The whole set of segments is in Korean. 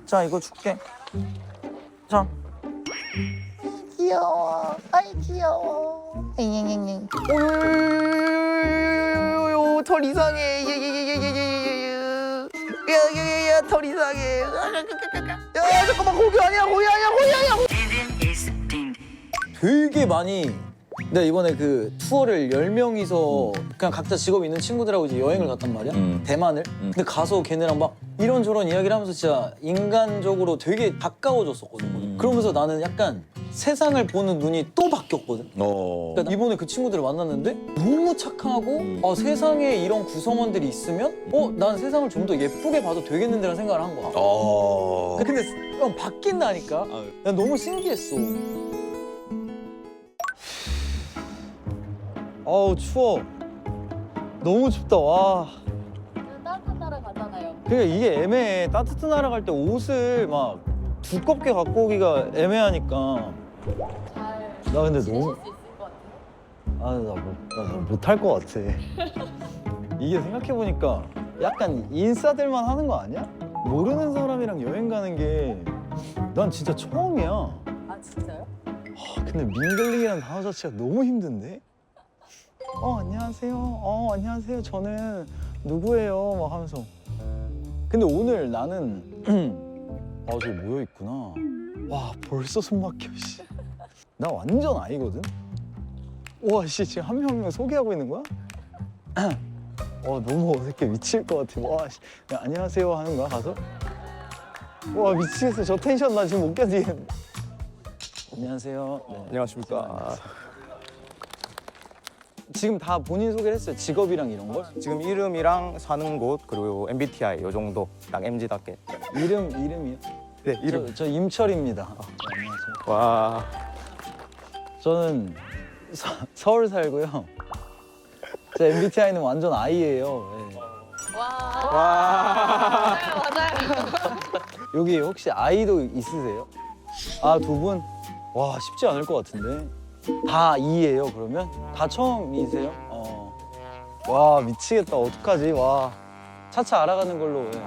자, 이거 줄게. 자. 귀여워. 아이, 귀여워. 잉잉잉잉. 오요요요요요요, 털 이상해. 야야야야, 털 이상해. 야, 잠깐만, 고기 아니야, 고기 아니야, 고기 아니야. 되게 많이. 내가 이번에 그 투어를 10명이서 그냥 각자 직업 있는 친구들하고 이제 여행을 갔단 말이야. 대만을. 근데 가서 걔네랑 막 이런저런 이야기를 하면서 진짜 인간적으로 되게 가까워졌었거든. 그러면서 나는 약간 세상을 보는 눈이 또 바뀌었거든. 그러니까 이번에 그 친구들을 만났는데 너무 착하고 세상에 이런 구성원들이 있으면 난 세상을 좀 더 예쁘게 봐도 되겠는데라는 생각을 한 거야. 근데 형 바뀐다니까. 난 너무 신기했어. 아우 추워. 너무 춥다. 와. 따뜻한 나라 가잖아요. 그러니까 이게 애매해. 따뜻한 나라 갈 때 옷을 막 두껍게 갖고 오기가 애매하니까. 잘 나 근데 지내실 너무 수 있을 것 같아요. 나 못할 것 같아. 이게 생각해 보니까 약간 인싸들만 하는 거 아니야? 모르는 사람이랑 여행 가는 게 난 진짜 처음이야. 아 진짜요? 근데 민글링이라는 단어 자체가 너무 힘든데? 안녕하세요. 안녕하세요. 저는 누구예요? 막 하면서. 근데 오늘 나는 저기 모여 있구나. 와, 벌써 숨 막혀, 씨. 나 완전 아이거든? 와, 씨, 지금 한 명 한 명 소개하고 있는 거야? 너무 어색해. 미칠 것 같아. 와, 씨. 야, 안녕하세요 하는 거야, 가서? 와, 미치겠어. 저 텐션 나 지금 못 견디겠네. 안녕하세요. 네. 안녕하십니까. 지금 다 본인 소개를 했어요. 직업이랑 이런 걸? 지금 이름이랑 사는 곳 그리고 MBTI 요 정도 딱 MZ답게. 이름이요? 네, 이름. 저 임철입니다. 안녕하세요. 와. 저는 서울 살고요. 제 MBTI는 완전 I예요. 네. 와. 맞아요. 여기 혹시 I도 있으세요? 아, 두 분? 와, 쉽지 않을 것 같은데. 다 E예요, 그러면? 다 처음이세요? 와, 미치겠다. 어떡하지? 와. 차차 알아가는 걸로. 예.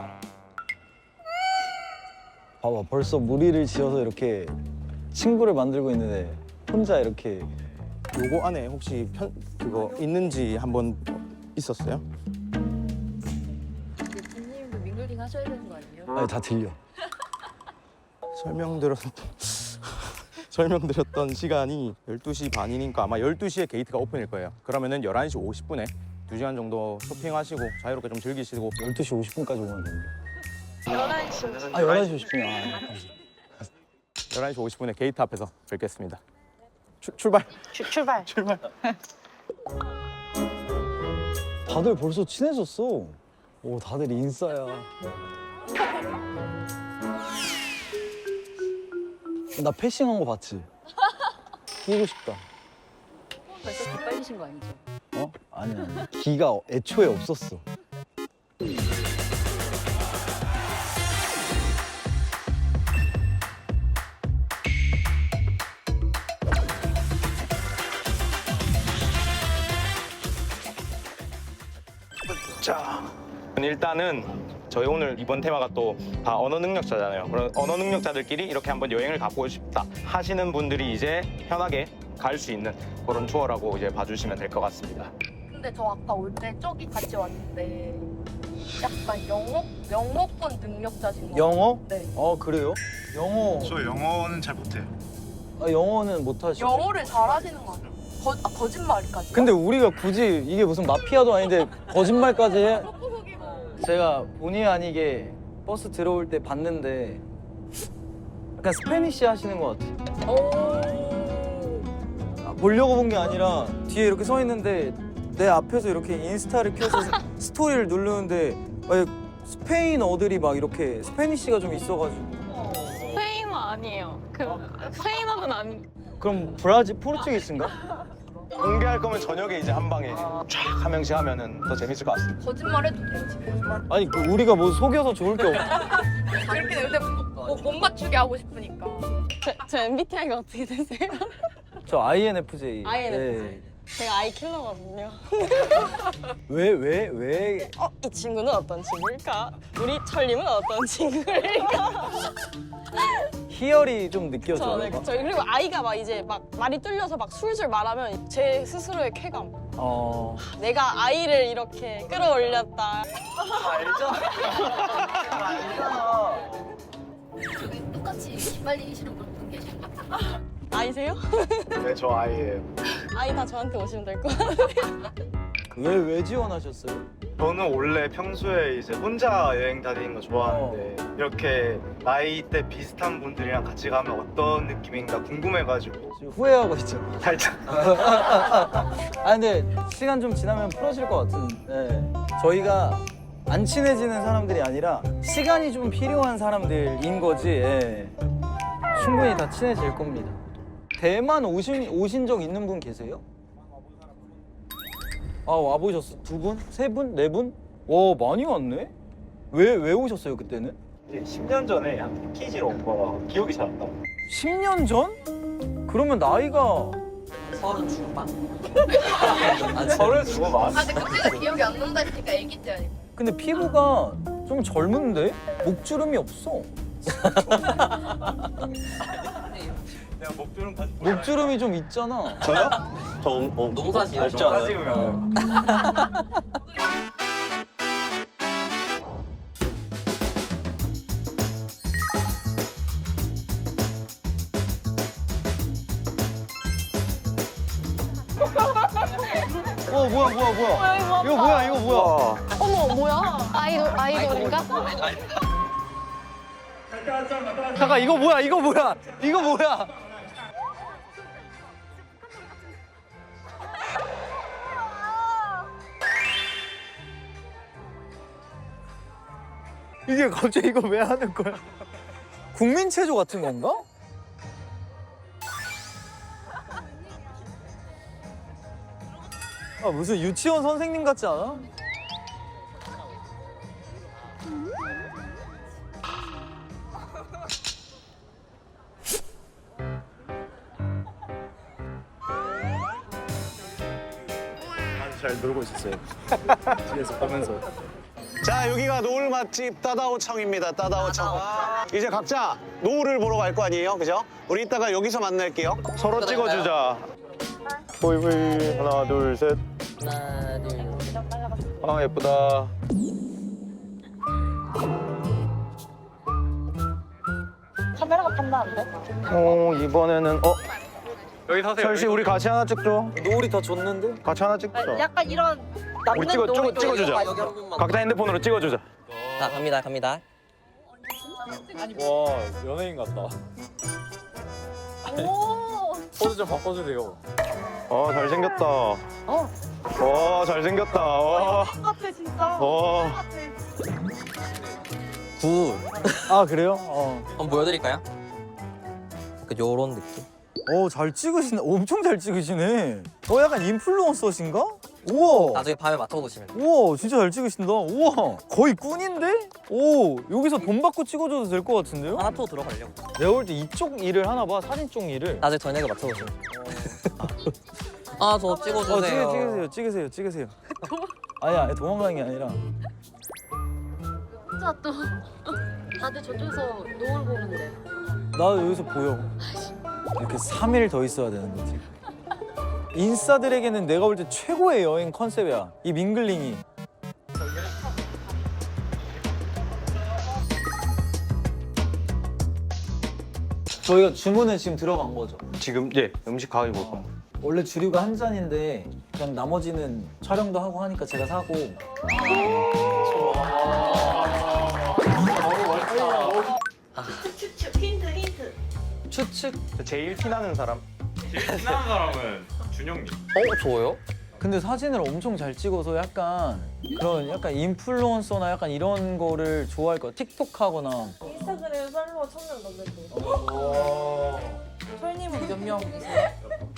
봐봐, 벌써 무리를 지어서 이렇게 친구를 만들고 있는데 혼자 이렇게. 요거 안에 혹시 그거 있는지 한번 있었어요? 대표님도 밍글링 하셔야 되는 거 아니에요? 아니, 다 들려. 설명드렸던 시간이 12시 반이니까 아마 12시에 게이트가 오픈일 거예요. 그러면은 11시 50분에 2시간 정도 쇼핑하시고 자유롭게 좀 즐기시고 12시 50분까지 오면 되는데. 11시. 11시 50분이야. 11시 50분에 게이트 앞에서 뵙겠습니다. 출발. 출발. 출발. 다들 벌써 친해졌어. 오, 다들 인싸야. 나 패싱한 거 봤지? 끼고 싶다. 벌써 기빨리신 거 아니죠? 아니야. 기가 애초에 없었어. 자, 일단은 저희 오늘 이번 테마가 또 다 언어 능력자잖아요. 그런 언어 능력자들끼리 이렇게 한번 여행을 가보고 싶다 하시는 분들이 이제 편하게 갈 수 있는 그런 투어라고 이제 봐주시면 될 것 같습니다. 근데 저 아까 올 때 저기 같이 왔는데 약간 영어권 능력자신 거. 영어? 네. 그래요? 영어. 저 영어는 잘 못해요. 영어는 못 하시죠? 영어를 잘하시는 거 아니에요? 거짓말까지. 근데 우리가 굳이 이게 무슨 마피아도 아닌데 거짓말까지 해? 속고 속이고. 제가 본의 아니게 버스 들어올 때 봤는데 약간 스페니쉬 하시는 것 같아. 보려고 본 게 아니라 뒤에 이렇게 서 있는데 내 앞에서 이렇게 인스타를 켜서 스토리를 누르는데 스페인어들이 막 이렇게 스페니쉬가 좀 있어가지고. 스페인어 아니에요. 스페인어는 아니. 그럼 포르투기스인가? 공개할 거면 저녁에 이제 한 방에 쫙 한 명씩 하면은 더 재밌을 것 같습니다. 거짓말해도 돼요 집에. 아니 우리가 뭐 속여서 좋을 게 없어. 그렇게 근데 못 맞추게 하고 싶으니까. 저 MBTI가 어떻게 되세요? 저 INFJ. INFJ. 제가 아이 킬러거든요. 왜? 이 친구는 어떤 친구일까? 우리 철님은 어떤 친구일까? 희열이 좀 느껴져요. 네, 그쵸. 그리고 아이가 막 이제 막 말이 뚫려서 막 술술 말하면 제 스스로의 쾌감. 내가 아이를 이렇게 끌어올렸다. 저기 똑같이 휘말리시는 분 계신 것 같아요. 아이세요? 네, 저 아이예요. 아이 다 저한테 오시면 될 것 같아요. 왜 지원하셨어요? 저는 원래 평소에 이제 혼자 여행 다니는 거 좋아하는데 이렇게 나이대 비슷한 분들이랑 같이 가면 어떤 느낌인가 궁금해가지고 지금 후회하고 있죠. 살짝 근데 시간 좀 지나면 풀어질 것 같은. 네. 저희가 안 친해지는 사람들이 아니라 시간이 좀 필요한 사람들인 거지. 예. 충분히 다 친해질 겁니다. 대만 오신 적 있는 분 계세요? 와보셨어? 2분? 3분? 4분? 와, 많이 왔네? 왜 오셨어요, 그때는? 이제 10년 전에 한 패키지로 온 거라 기억이 잘 안 나요. 10년 전? 그러면 나이가 서른 중반? 서른 두고 아 많아. 근데 그때가 기억이 안 난다 했으니까 애기 때 아니고. 근데 피부가 좀 젊은데? 목주름이 없어. 내가 목주름까지 목주름이 좀 있잖아. 저요? 농사 지으죠. 알지 않아요? 뭐야. 이거 뭐야? 어머 뭐야? 아이돌인가? 잠깐, 이거 뭐야? 이게 갑자기 이거 왜 하는 거야? 국민체조 같은 건가? 무슨 유치원 선생님 같지 않아? 아주 잘 놀고 있었어요. 뒤에서 보면서. 자, 여기가 노을 맛집 따다오청입니다. 따다오청. 이제 각자 노을을 보러 갈 거 아니에요, 그죠? 우리 이따가 여기서 만날게요. 서로 찍어주자. 보이보이 하나 둘 셋. 하나, 둘. 아 예쁘다. 카메라가 판다는데? 이번에는 여기 서세요. 철씨 우리 같이 하나 찍죠. 노을이 더 좋는데? 같이 하나 찍죠. 약간 이런 우리 찍어주자. 여기 한 번만. 각자 핸드폰으로 찍어주자. 자, 갑니다. 와, 연예인 같다. 포즈 좀 바꿔주세요. 잘생겼다. 잘생겼다. 같아 진짜. 굿. 그래요? 한번 보여드릴까요? 요런 느낌. 잘 찍으시네. 엄청 잘 찍으시네. 약간 인플루언서신가? 우와. 나중에 밤에 맞춰보시면 돼요. 우와, 진짜 잘 찍으신다. 우와, 거의 꾼인데? 여기서 돈 받고 찍어줘도 될 것 같은데요? 하나 또 들어가려고. 내가 볼 때 이쪽 일을 하나 봐, 사진 쪽 일을. 나중에 저녁에 맞춰보시면 돼요. 저 찍어주세요. 찍으세요. 아니, 도망가는 게 아니라. 진짜 또 다들 저쪽에서 노을 보는데. 나 여기서 보여. 이렇게 3일 더 있어야 되는 거지. 인싸들에게는 내가 볼 때 최고의 여행 컨셉이야. 이 밍글링이. 저희가 주문은 지금 들어간 거죠. 지금 음식 가격이 볼까? 원래 주류가 한 잔인데 그냥 나머지는 촬영도 하고 하니까 제가 사고. 추측. 제일 티나는 사람. 저요? 근데 사진을 엄청 잘 찍어서 약간 인플루언서나 약간 이런 거를 좋아할 거야. 틱톡 하거나. 인스타그램 팔로워 1000명 넘는데. 철님은 몇 명이세요?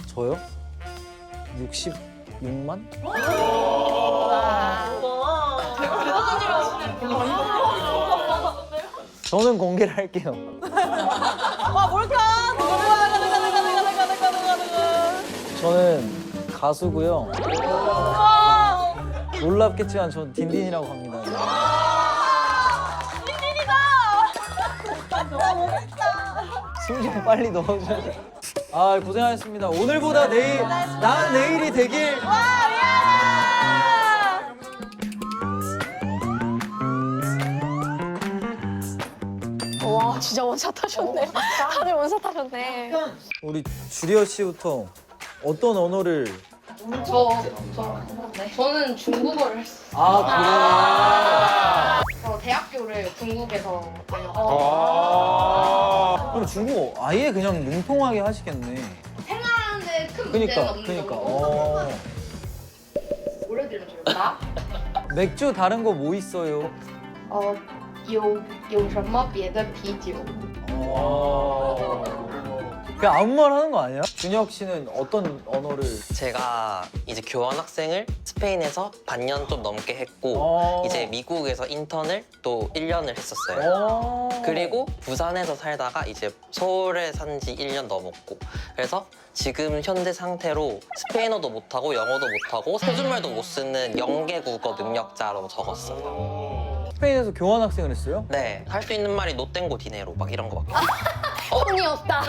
저요? 66만? 저는 공개를 할게요. 와 뭘까? 누가. 저는 가수고요. 놀랍겠지만 전 딘딘이라고 합니다. 숨 좀 빨리 넣어줘야 돼. 아 고생하셨습니다. 오늘보다 내일 나은 내일이 되길. 와 진짜 원샷 하셨네. 다들 원샷 하셨네. 우리 주리어 씨부터 어떤 언어를? 저는 중국어를 했어요. 아 저 대학교를 중국에서 다녔고 그래. 그럼 중국어 아예 그냥 능통하게 하시겠네. 생활하는데 큰 문제는 그니까 없는 그니까. 정도. 뭐를 들으면 좋을까? 맥주 다른 거 뭐 있어요? 有什么别的啤酒？ 그냥 아무 말 하는 거 아니야? 준혁 씨는 어떤 언어를? 제가 이제 교환학생을 스페인에서 반년 좀 넘게 했고 이제 미국에서 인턴을 또 1년을 했었어요. 그리고 부산에서 살다가 이제 서울에 산 지 1년 넘었고 그래서 지금 현재 상태로 스페인어도 못하고 영어도 못하고 세 줄말도 못 쓰는 영계국어 능력자로 적었어요. 스페인에서 교환학생을 했어요? 네, 할 수 있는 말이 노땡고 디네로 막 이런 거밖에 돈이 없다.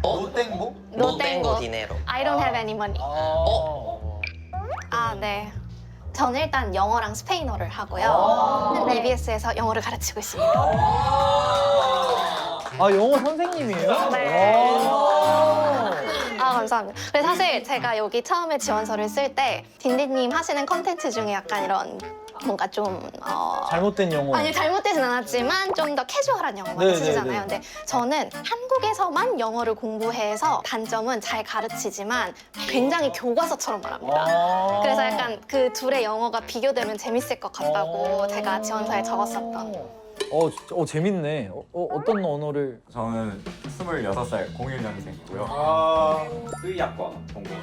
노땡고? 노땡고 디네로. I don't have any money. 아 네. 전 일단 영어랑 스페인어를 하고요. EBS에서 영어를 가르치고 있습니다. 아 영어 선생님이에요? 네. 와. 아 감사합니다. 근데 사실 제가 여기 처음에 지원서를 쓸 때 딘딘님 하시는 컨텐츠 중에 약간 이런 뭔가 좀 잘못된 영어. 아니 잘못되진 않았지만 좀 더 캐주얼한 영어 많이 네, 쓰시잖아요. 네, 네. 근데 저는 한국에서만 영어를 공부해서 단점은 잘 가르치지만 굉장히 교과서처럼 말합니다. 그래서 약간 그 둘의 영어가 비교되면 재밌을 것 같다고 제가 지원서에 적었었던. 재밌네. 어떤 언어를? 저는 26살 01년생이고요. 의학과 전공.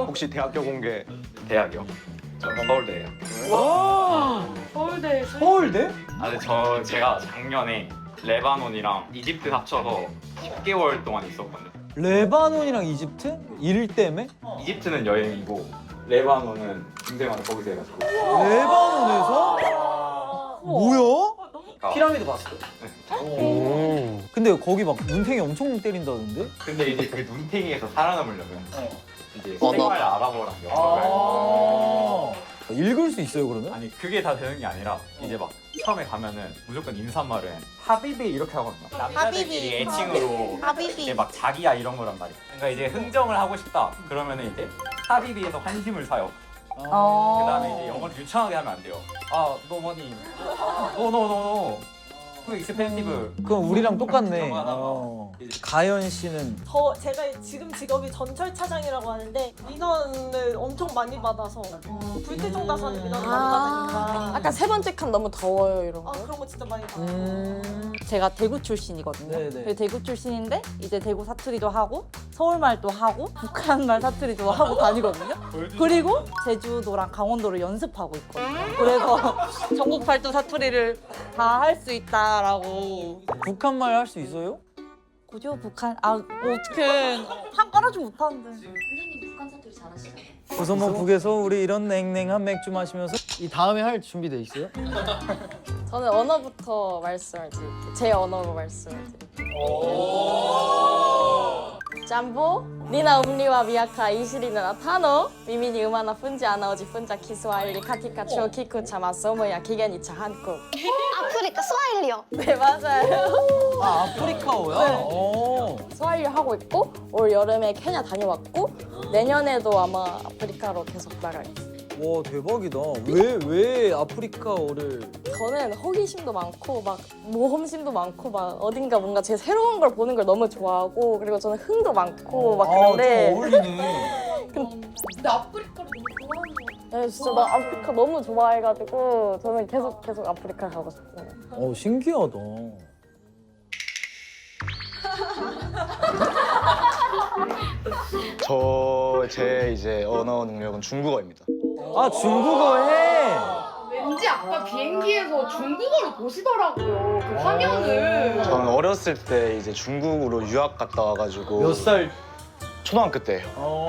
혹시 대학교 공개 대학이요. 저는 서울대예요. 서울대? 아, 근데 제가 작년에 레바논이랑 이집트 합쳐서 10개월 동안 있었거든요. 레바논이랑 이집트? 일 때문에? 이집트는 여행이고 레바논은 군생활을 거기서 해가지고. 레바논에서? 뭐야? 피라미드 봤어요. 근데 거기 막 눈탱이 엄청 때린다던데? 근데 이제 그 눈탱이에서 살아남으려면 이제 언어. 생활 아랍어랑 영어를 읽을 수 있어요 그러면? 아니 그게 다 되는 게 아니라 이제 막 처음에 가면은 무조건 인사말은 하비비 이렇게 하거든요. 남자들끼리 애칭으로 이제 막 자기야 이런 거란 말이야. 그러니까 이제 흥정을 하고 싶다 그러면은 이제 하비비에서 환심을 사요. 그다음에 이제 영어를 유창하게 하면 안 돼요. 아, no money. no. too expensive. 그럼 우리랑 똑같네. 이런 거 하다가 가연 씨는 제가 지금 직업이 전철 차장이라고 하는데 민원을 엄청 많이 받아서 불특정 다수한테 민원을 많이 받으니까 약간 세 번째 칸 너무 더워요 이런 거. 그런 거 진짜 많이 받아요. 제가 대구 출신이거든요. 네네. 대구 출신인데 이제 대구 사투리도 하고 서울말도 하고 북한말 사투리도 하고 다니거든요. 그리고 제주도랑 강원도를 연습하고 있거든요. 그래서 전국 팔도 사투리를 다 할 수 있다라고. 북한말 할 수 있어요? 그죠 북한? 어떡해. 한 깔아주 못하는데. 선생님 북한 사투리 잘하시잖아요. 우선 뭐 북에서 우리 이런 냉랭한 맥주 마시면서 이 다음에 할 준비돼 있어요? 저는 언어부터 말씀을 드릴게요. 제 언어로 말씀을 드릴게요. 짬보, 니나 음리와 미야카 이시리는 아타노, 미미니 음하나 푼지 아나오지 푼자 키스와일리 카티카 추오 키쿠 차마 소모야 기겐이차 한국. 아프리카 스와힐리요. 네 맞아요. 아 아프리카어야? 스와힐리 하고 있고 올 여름에 케냐 다녀왔고 내년에도 아마 아프리카로 계속 나가겠어요. 와 대박이다. 왜 아프리카어를? 저는 호기심도 많고 막 모험심도 많고 막 어딘가 뭔가 제 새로운 걸 보는 걸 너무 좋아하고 그리고 저는 흥도 많고 막 좀 그런데 어울리네. 근데 아프리카를 너무 좋아하는 거 같아. 네, 진짜 나 아프리카 너무 좋아해가지고 저는 계속 아프리카 가고 싶어요. 신기하다. 제 이제 언어 능력은 중국어입니다. 아 중국어 해? 왠지 아까 비행기에서 중국어를 보시더라고요. 그 화면을. 저는 어렸을 때 이제 중국으로 유학 갔다 와가지고 몇 살? 초등학교 때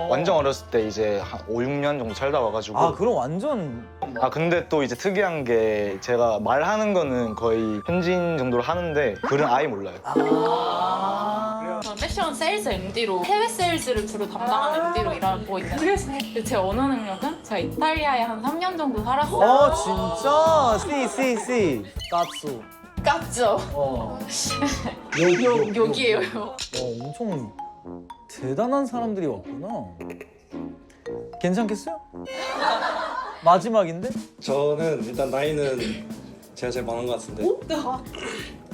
완전 어렸을 때 이제 한 5, 6년 정도 살다 와가지고 아 그럼 완전 근데 또 이제 특이한 게 제가 말하는 거는 거의 현지인 정도로 하는데 글은 아예 몰라요. 저는 패션 세일즈 MD로 해외 세일즈를 주로 담당하는 MD로 일하고 있는데 제 언어 능력은 제가 이탈리아에 한 3년 정도 살았어요. 진짜? C. 깝수. 깝죠? 욕이에요. 엄청 대단한 사람들이 왔구나. 괜찮겠어요? 마지막인데? 저는 일단 나이는 제가 제일 많은 것 같은데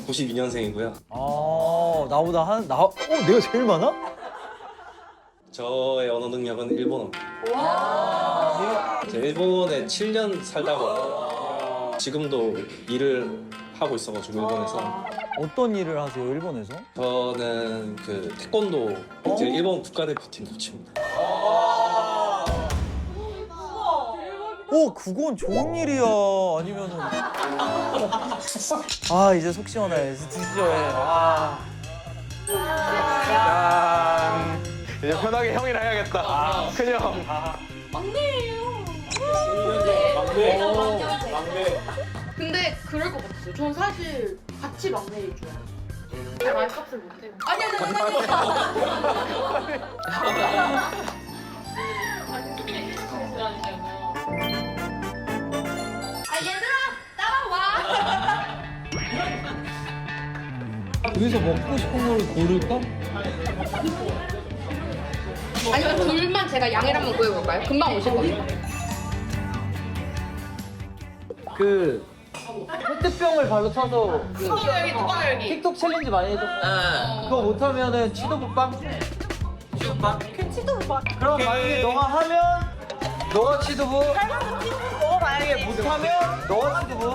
92년생이고요. 내가 제일 많아? 저의 언어 능력은 일본어입니다. 제가 일본에 7년 살다가 왔거든요. 지금도 일을 하고 있어가지고 일본에서. 어떤 일을 하세요, 일본에서? 저는 그 태권도 이제 일본 국가대표팀 코치입니다. 그건 좋은 일이야. 아니면은 이제 속 시원해. 드시죠. 이제 편하게 형이라 해야겠다. 큰형. 근데 그럴 것 같았어요. 전 사실 같이 막내일 줄 알았어요. 말값을 못해요. 아니. 얘들아 따라와. 여기서 먹고 싶은 걸 고를까? 아니면 둘만 제가 양해를 한번 구해볼까요? 금방 오실 거예요. 페트병을 발로 차서 뚜껑 열기. 틱톡 챌린지 많이 해줬어. 그거 못하면은 치도부빵? 치도부빵? 치도부빵. 그럼 만약에 너가 하면 너가 치도부. 만약에 못하면 너가 치도부.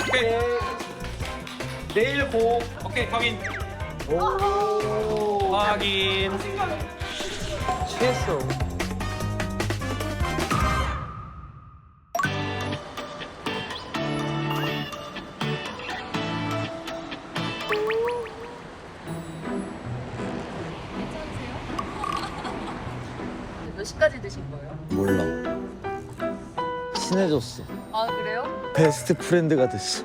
오케이. 내일 고. 오케이 확인. 오. 확인. 취했어. 몇 시까지 드신 거예요? 몰라. 친해졌어. 아 그래요? 베스트 프렌드가 됐어.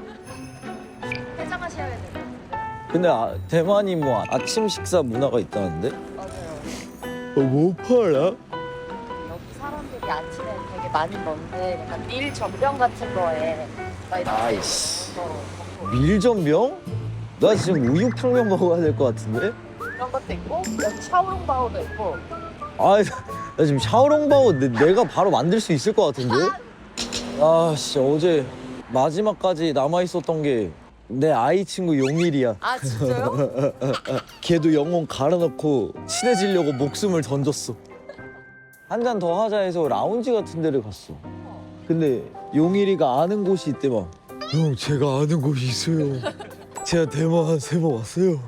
해장하셔야 돼요. 근데 대만이 뭐 아침 식사 문화가 있다는데? 맞아요. 뭐 팔아? 여기 사람들이 아침에 되게 많이 먹는데 약간 밀 전병 같은 거에 막 이렇게 아이씨. 먹고 밀전병? 나 지금 우유평면 먹어야 될 것 같은데? 그런 것도 있고 여기 샤오롱바오도 있고 나 지금 샤오롱바오 내가 바로 만들 수 있을 것 같은데? 어제 마지막까지 남아있었던 게 내 아이 친구 용일이야. 아 진짜요? 걔도 영혼 갈아넣고 친해지려고 목숨을 던졌어. 한 잔 더 하자 해서 라운지 같은 데를 갔어. 근데 용일이가 아는 곳이 있대 막. 형 제가 아는 곳이 있어요. 제가 대만 한 3번 왔어요.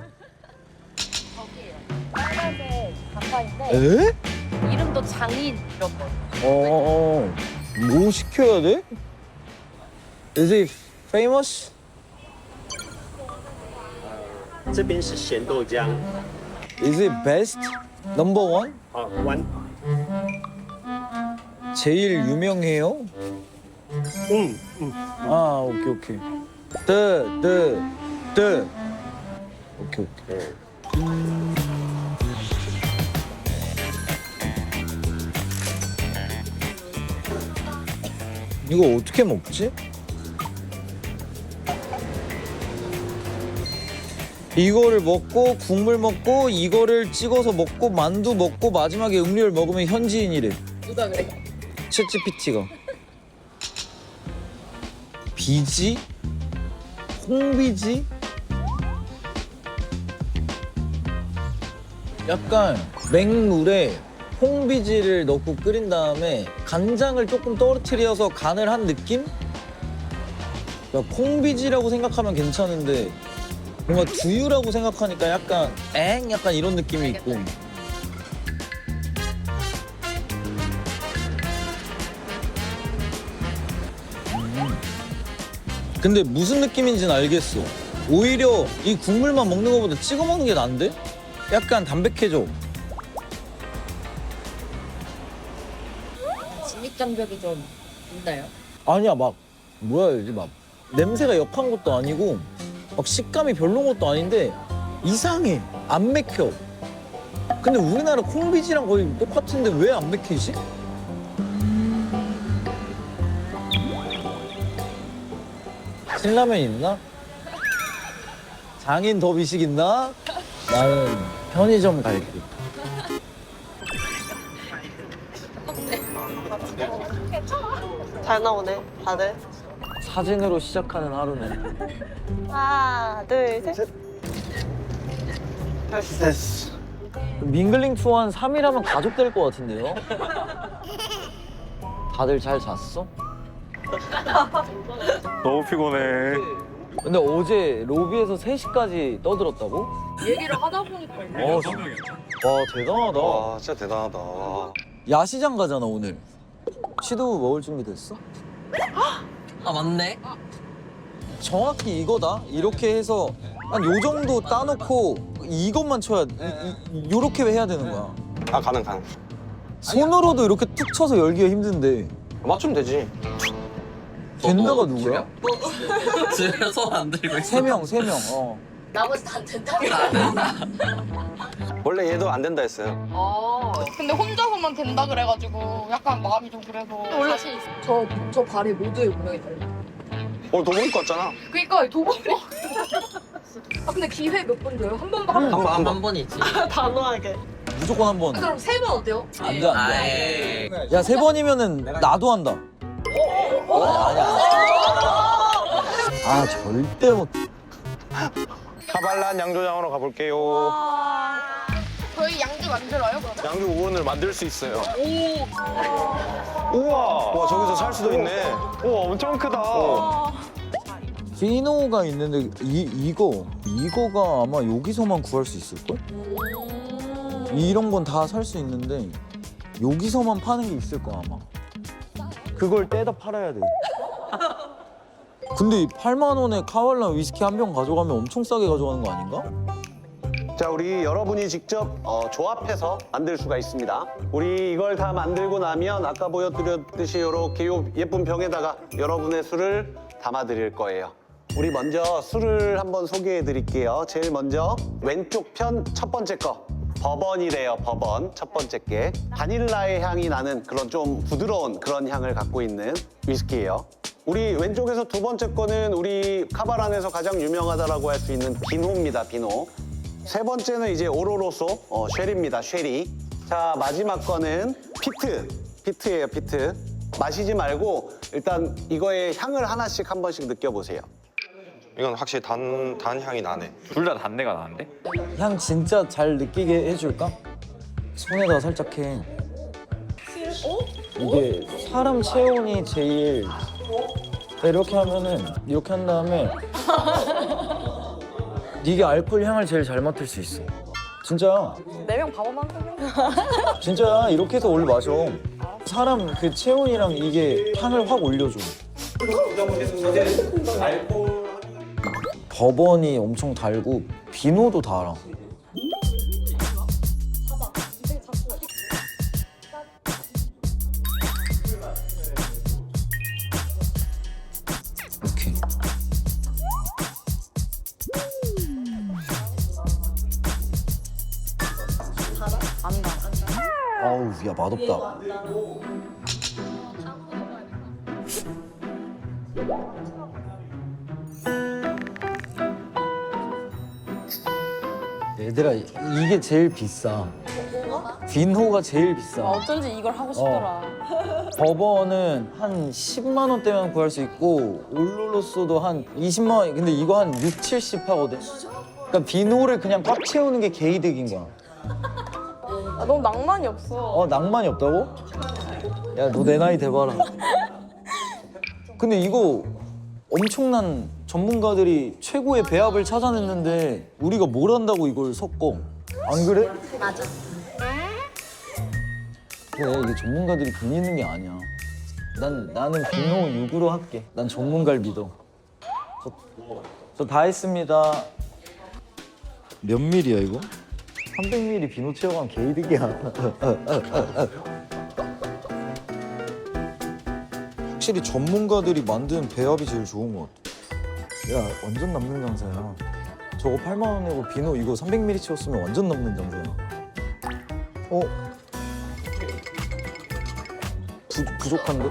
저기요. 빨간색 간판인데 에? 이름도 장인 이런 거. 뭐 시켜야 돼? Is it famous? 这边是咸豆浆， Is it best? Number one? 完， 제일 유명해요? 오케이. 오케이. 이거 어떻게 먹지? 이거를 먹고 국물 먹고 이거를 찍어서 먹고 만두 먹고 마지막에 음료를 먹으면 현지인이래. 누가 그래? 챗GPT가. 비지? 홍비지? 약간 맹물에 홍비지를 넣고 끓인 다음에 간장을 조금 떨어뜨려서 간을 한 느낌? 그러니까 콩비지라고 생각하면 괜찮은데 뭔가 두유라고 생각하니까 약간 약간 이런 느낌이 있고. 근데 무슨 느낌인지는 알겠어. 오히려 이 국물만 먹는 것보다 찍어 먹는 게 난데? 약간 담백해져. 장벽이 좀 있나요? 아니야 막 뭐야 이제 막 냄새가 역한 것도 아니고 막 식감이 별로인 것도 아닌데 이상해. 안 맥혀. 근데 우리나라 콩비지랑 거의 똑같은데 왜 안 맥히지? 신라면 있나? 장인 더 미식 있나? 나는 편의점 갈게. 잘 나오네, 다들. 사진으로 시작하는 하루네. 하나, 둘, 셋. 됐어. 밍글링 투어 한 3일 하면 가족 될 것 같은데요? 다들 잘 잤어? 너무 피곤해. 근데 어제 로비에서 3시까지 떠들었다고? 얘기를 하다 보니까 와 대단하다. 와 진짜 대단하다. 야시장 가잖아 오늘. 시도 먹을 준비 됐어? 아 맞네. 정확히 이거다. 이렇게 해서 한 요 정도 따놓고 이것만 쳐야 요렇게 해야 되는 거야. 아 가능. 손으로도 이렇게 툭 쳐서 열기가 힘든데 맞추면 되지. 된다가 누구야? 손안 들고 있어. 3명. 어. 나머지 다 된다. 원래 얘도 안 된다 했어요. 근데 혼자서만 된다 그래가지고 약간 마음이 좀 그래서 원래 저 발에 모두의 모양이 달라. 오늘 도복 입고 왔잖아. 그러니까 도복. 아 근데 기회 몇 번 줘요? 한 번밖에 안 돼요? 한 번이지. 단호하게. 무조건 한 번. 그럼 3번 어때요? 안 돼, 안 돼. 아예. 야, 3번이면은 나도 한다. 아니야. 아, 절대 못. 카발란 양조장으로 가볼게요. 저희 양주 만들어요? 양조 우원을 만들 수 있어요. 우와. 와 저기서 살 수도 있네. 우와 엄청 크다. 비노가 있는데 이거가 아마 여기서만 구할 수 있을걸? 이런 건 다 살 수 있는데 여기서만 파는 게 있을 거야 아마. 그걸 떼다 팔아야 돼. 근데 8만 원에 카왈란 위스키 한 병 가져가면 엄청 싸게 가져가는 거 아닌가? 자, 우리 여러분이 직접 조합해서 만들 수가 있습니다. 우리 이걸 다 만들고 나면 아까 보여드렸듯이 이렇게 예쁜 병에다가 여러분의 술을 담아드릴 거예요. 우리 먼저 술을 한번 소개해 드릴게요. 제일 먼저 왼쪽 편 첫 번째 거. 버번이래요, 버번. 첫 번째 게. 바닐라의 향이 나는 그런 좀 부드러운 그런 향을 갖고 있는 위스키예요. 우리 왼쪽에서 두 번째 거는 우리 카발란에서 가장 유명하다라고 할 수 있는 비노입니다, 비노. 세 번째는 이제 오로로소, 쉐리입니다, 쉐리. 자, 마지막 거는 피트예요, 피트. 마시지 말고 일단 이거의 향을 하나씩 한 번씩 느껴보세요. 이건 확실히 단 향이 나네. 둘 다 단내가 나는데? 향 진짜 잘 느끼게 해줄까? 손에다가 살짝 해. 이게 사람 체온이 제일 이렇게 하면은 이렇게 한 다음에 이게 알코올 향을 제일 잘 맡을 수 있어. 진짜야. 4명 밥만 먹으면 진짜야. 이렇게 해서 원래 마셔. 사람 그 체온이랑 이게 향을 확 올려줘. 버번이 엄청 달고 비노도 달아. 이렇게. 아우, 야 맛없다. 얘들아, 이게 제일 비싸. 빈호가 제일 비싸. 어쩐지 이걸 하고 싶더라. 버번은 한 10만 원대면 구할 수 있고 올로로스도 한 20만 원. 근데 이거 한 6, 70 하거든. 그러니까 비노를 그냥 꽉 채우는 게 개이득인 거야. 아, 너무 낭만이 없어. 낭만이 없다고? 야, 너 내 나이 대봐라. 근데 이거 엄청난 전문가들이 최고의 배합을 찾아냈는데 우리가 뭘 한다고 이걸 섞어? 안 그래? 맞아. 그래, 이게 전문가들이 괜히 있는 게 아니야. 나는 비노 6으로 할게. 난 전문가를 믿어. 저 다 했습니다. 몇 밀이야 이거? 300ml 비노 채워가면 개이득이야. 확실히 전문가들이 만든 배합이 제일 좋은 것 같아. 야, 완전 남는 장사야. 저거 8만 원 내고 비노 이거 300ml 채웠으면 완전 남는 장사야. 부족한데?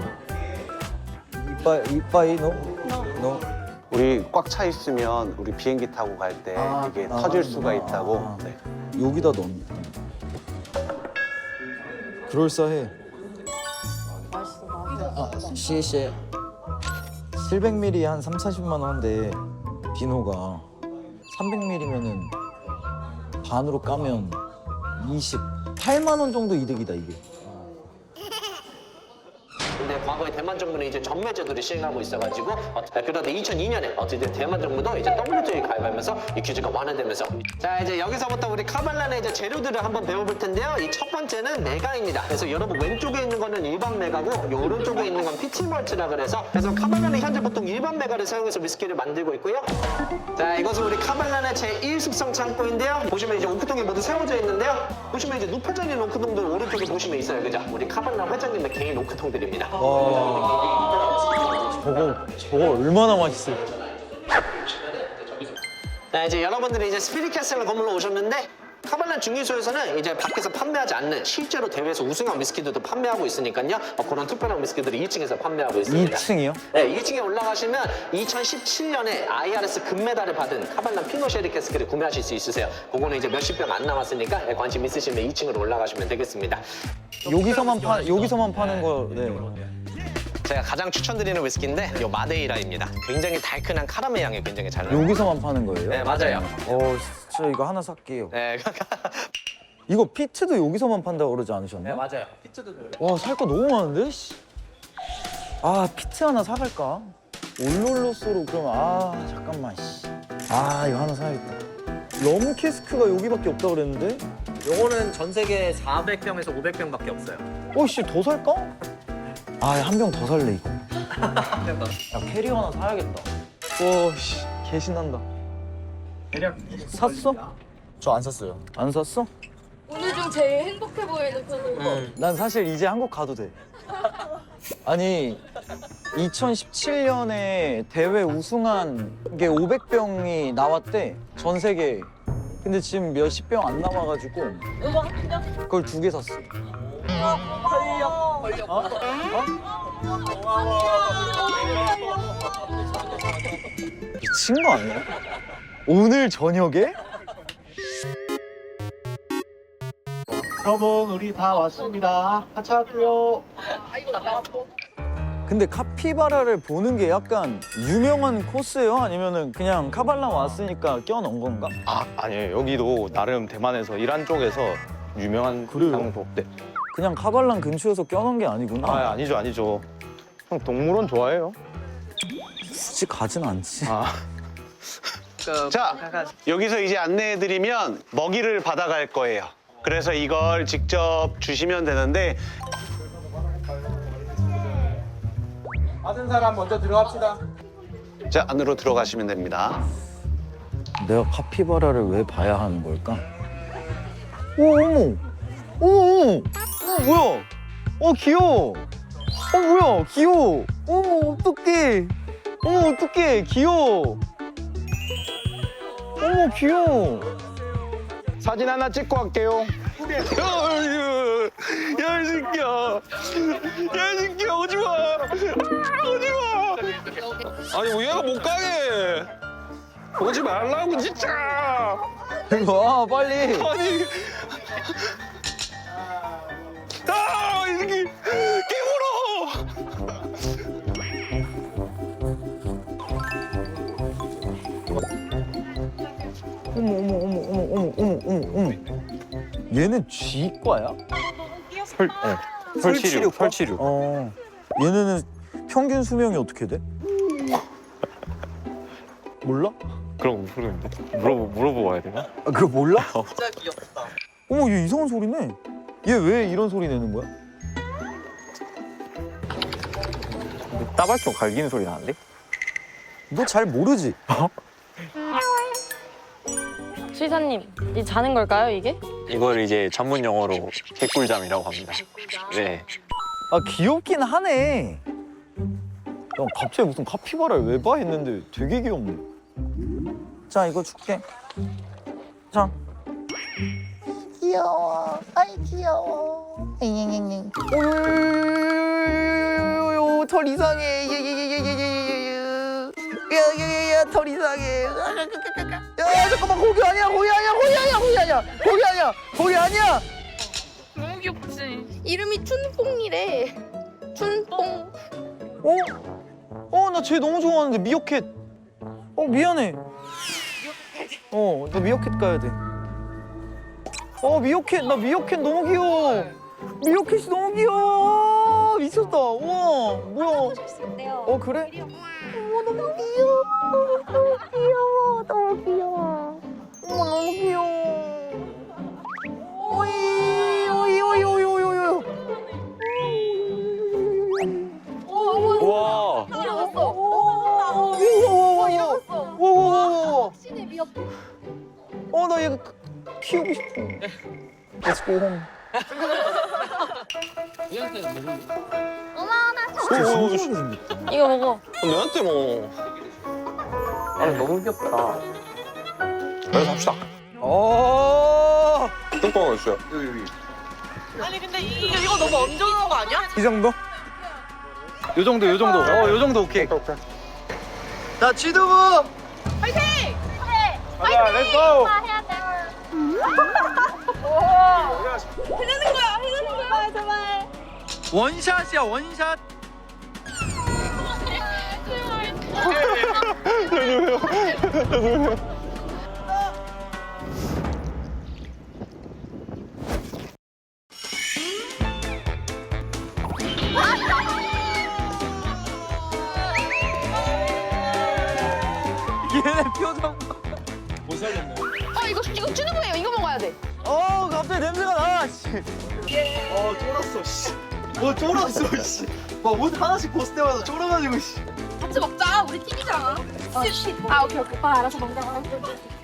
이빠이 너? 우리 꽉 차 있으면 우리 비행기 타고 갈 때 이게 터질 수가 있다고. 네. 여기다 넣습니다. 그럴싸해. 시시에 700ml 한 3, 40만 원인데 비노가 300ml면은 반으로 까면 28만 원 정도 이득이다 이게. 근데 과거에 대만 정부는 이제 전매제도를 시행하고 있어가지고 그러다 2002년에 어쨌든 대만 정부도 이제 WTO에 가입하면서 이 규제가 완화되면서 자 이제 여기서부터 우리 카발란의 이제 재료들을 한번 배워볼 텐데요. 이 첫 번째는 메가입니다. 그래서 여러분 왼쪽에 있는 거는 일반 메가고 이 오른쪽에 있는 건 피치멀츠라 그래서 카발란은 현재 보통 일반 메가를 사용해서 위스키를 만들고 있고요. 자 이것은 우리 카발란의 제1숙성 창고인데요. 보시면 이제 오크통이 모두 세워져 있는데요. 보시면 이제 눕혀져 있는 오크통들 오른쪽에 보시면 있어요. 그죠? 우리 카발란 회장님의 개인 오크통들입니다. 저거 얼마나 맛있을까? 네, 이제 여러분들이 이제 스피릿 캐슬 건물로 오셨는데 카발란 중위소에서는 이제 밖에서 판매하지 않는 실제로 대회에서 우승한 위스키들도 판매하고 있으니까요. 그런 특별한 위스키들을 2층에서 판매하고 있습니다. 2층이요? 네, 2층에 올라가시면 2017년에 IRS 금메달을 받은 카발란 피노 쉐리 캐스크를 구매하실 수 있으세요. 그거는 이제 몇십 병 안 남았으니까 관심 있으시면 2층으로 올라가시면 되겠습니다. 여기서만 파는 거. 네. 제가 가장 추천드리는 위스키인데 이 마데이라입니다. 굉장히 달큰한 카라멜 향이 굉장히 잘 나요. 여기서만 파는 거예요? 네, 맞아요. 진짜 이거 하나 살게요. 네. 이거 피트도 여기서만 판다고 그러지 않으셨나요? 네, 맞아요. 피트도 와, 살 거 너무 많은데? 씨. 아, 피트 하나 사갈까? 올롤로스로 그러면 잠깐만 씨. 이거 하나 사야겠다. 럼 캐스크가 여기밖에 없다 그랬는데? 요거는 전 세계 400병에서 500병밖에 없어요. 씨, 더 살까? 한 병 더 살래 이거. 야, 캐리어 하나 사야겠다. 씨, 개신난다. 샀어? 저 안 샀어요. 안 샀어? 오늘 중 제일 행복해 보이는 표정. 난 사실 이제 한국 가도 돼. 아니 2017년에 대회 우승한 게 500병이 나왔대 전 세계에. 근데 지금 몇십 병 안 남아가지고 그걸 2개 샀어. 미친 거 아니야? 오늘 저녁에? 여러분 우리 다 왔습니다. 하차할게요. 근데 카피바라를 보는 게 약간 유명한 코스예요? 아니면은 그냥 카발란 왔으니까 껴놓은 건가? 아니에요. 여기도 나름 대만에서 이란 쪽에서 유명한 장소인데. 그냥 카발란 근처에서 껴놓은 게 아니구나. 아니죠. 형 동물원 좋아해요? 굳이 가진 않지. 자, 여기서 이제 안내해드리면 먹이를 받아갈 거예요. 그래서 이걸 직접 주시면 되는데 받은 사람 먼저 들어갑시다. 자, 안으로 들어가시면 됩니다. 내가 카피바라를 왜 봐야 하는 걸까? 어머! 뭐야? 귀여워! 뭐야? 귀여워! 어떡해! 어떡해! 귀여워! 귀여워! 사진 하나 찍고 갈게요. 야, 이 새끼야, 오지 마! 아니 얘가 못 가게. 오지 말라고 진짜. 이거 와, 빨리! 아니, 이 새끼 깨물어! 어머. 얘는 쥐과야? 설치류. 얘네는 평균 수명이 어떻게 돼? 몰라? 그럼 모르겠는데. 물어보고 와야 되나? 그거 몰라? 진짜 귀엽다. 어머, 얘 이상한 소리 내. 얘 왜 이런 소리 내는 거야? 따발총 갈기는 소리 나는데? 너 잘 모르지? 수의사님, 이 자는 걸까요, 이게? 이걸 이제 전문 용어로 개꿀잠이라고 합니다. 네. 귀엽긴 하네. 형 갑자기 무슨 카피바라를 왜 봐 했는데 되게 귀엽네. 자 이거 줄게. 자. 귀여워. 아이 귀여워. 잉잉잉잉. 오요요요요요요 털 이상해. 야야야야야야야야야야 털 이상해. 야 잠깐만 고기 아니야 고기 아니야 고기 아니야 고기 아니야 고기 아니야 고기 아니야. 너무 귀엽지? 이름이 춘뽕이래. 춘뽕. 나 쟤 너무 좋아하는데 미어캣. 미안해. 나 미어캣 가야 돼. 미어캣 나 미어캣 너무 귀여워. 미어캣이 너무 귀여워. 미쳤다. 우와 뭐야? 그래? 너무 귀여워. 너무 귀여워. 너무 귀여워. 너무 귀여워. 오이 오이 오이 오이 오이 오이. 와. 일어났어. 일어났어. 와와와와. 확신의 미역국. 나 얘가 키우고 싶어. Let's go home. 이거 먹어. 내한테 뭐. 아니 너무 귀엽다. 그래서 합시다. 뚜껑을 있어요. 아니 근데 이거 너무 얹어놓은 거 아니야? 이 정도? 요 정도 요 정도. 요 정도 오케이. 자 지두부. 파이팅! 그래. 가자 렛츠고. 해야 돼. 해내는 거야 해내는 거야 제발. 원샷이야 원샷. 얘네 표정. 못 살렸네. 이거 쭈누부예요. 이거 먹어야 돼. 갑자기 냄새가 나. 씨. 쫄았어 씨. 쫄았어 씨. 옷 하나씩 벗을 때마다 쫄아가지고 씨. 같이 먹자. 우리 팀이잖아. 아 오케이 오케이. 오빠 알아서 먹자.